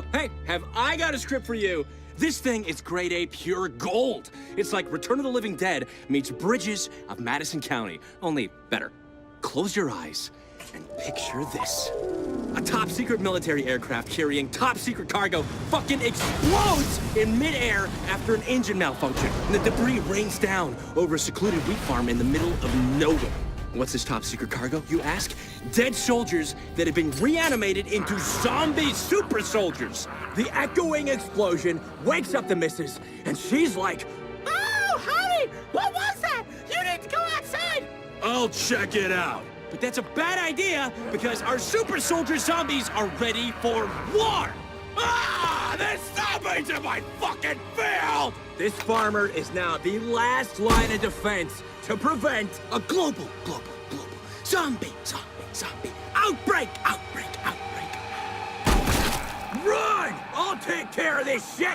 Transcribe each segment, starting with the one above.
Oh, hey, have I got a script for you? This thing is grade A pure gold. It's like Return of the Living Dead meets Bridges of Madison County, only better. Close your eyes and picture this. A top-secret military aircraft carrying top-secret cargo fucking explodes in midair after an engine malfunction. And the debris rains down over a secluded wheat farm in the middle of nowhere. What's this top-secret cargo, you ask? Dead soldiers that have been reanimated into zombie super soldiers. The echoing explosion wakes up the missus, and she's like, "Oh, honey, what was that? You need to go outside." "I'll check it out." But that's a bad idea, because our super soldier zombies are ready for war. Ah, the zombies in my fucking field! This farmer is now the last line of defense to prevent a global zombie outbreak. Run! I'll take care of this shit!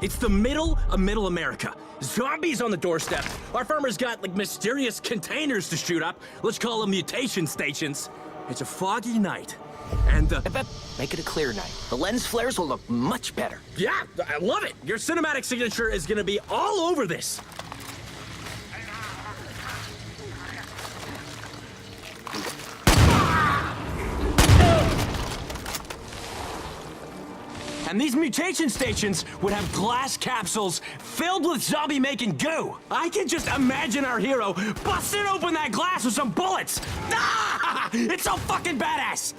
It's the middle of Middle America. Zombies on the doorstep. Our farmer's got, like, mysterious containers to shoot up. Let's call them mutation stations. It's a foggy night, and Make it a clear night. The lens flares will look much better. yeah, I love it. Your cinematic signature is gonna be all over this. And these mutation stations would have glass capsules filled with zombie-making goo. I can just imagine our hero busting open that glass with some bullets. Ah! It's so fucking badass!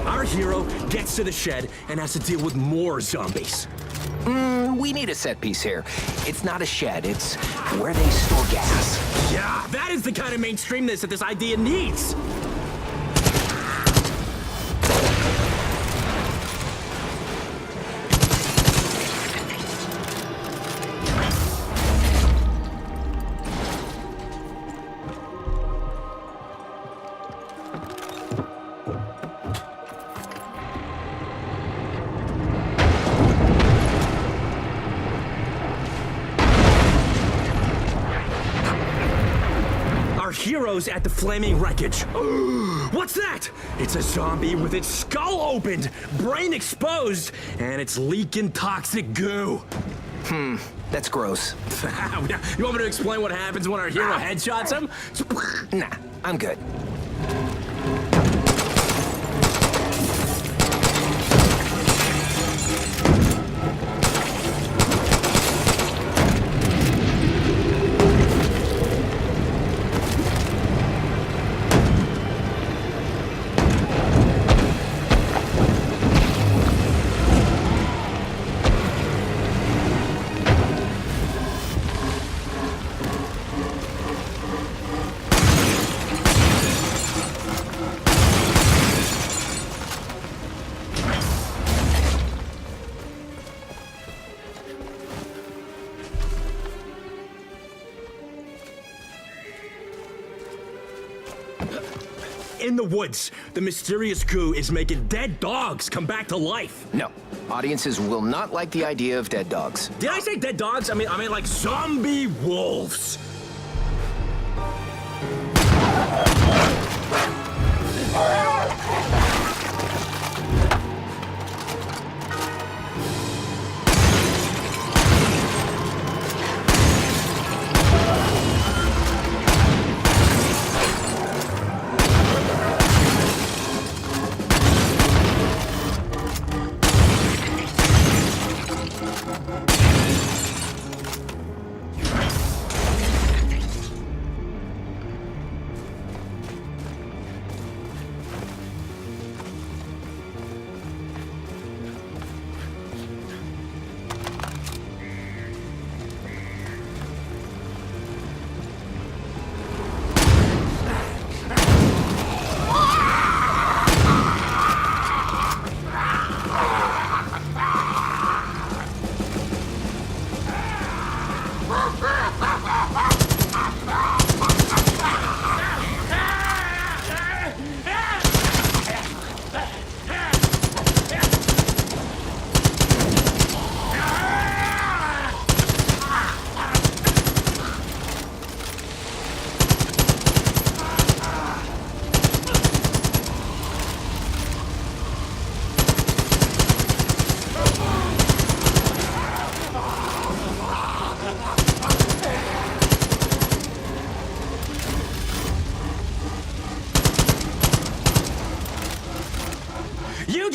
Our hero gets to the shed and has to deal with more zombies. We need a set piece here. It's not a shed, it's where they store gas. Yeah, that is the kind of mainstreamness that this idea needs. Our heroes at the flaming wreckage. What's that? It's a zombie with its skull opened, brain exposed, and it's leaking toxic goo. That's gross. You want me to explain what happens when our hero headshots him? Nah, I'm good. In the woods, the mysterious goo is making dead dogs come back to life. No, audiences will not like the idea of dead dogs. Did I say dead dogs? I mean like zombie wolves.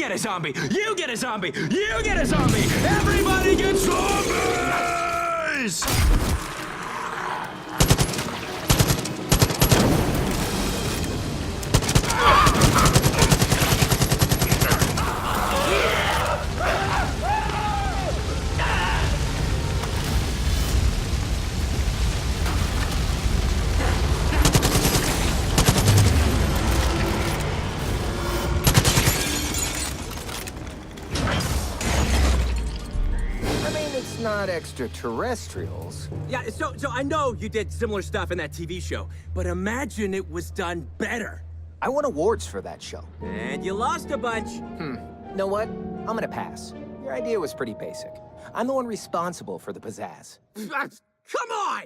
get a zombie! You get a zombie! You get a zombie! Everybody gets zombies! It's not extraterrestrials. Yeah, so I know you did similar stuff in that TV show, but imagine it was done better. I won awards for that show. And you lost a bunch. Know what? I'm gonna pass. Your idea was pretty basic. I'm the one responsible for the pizzazz. Come on!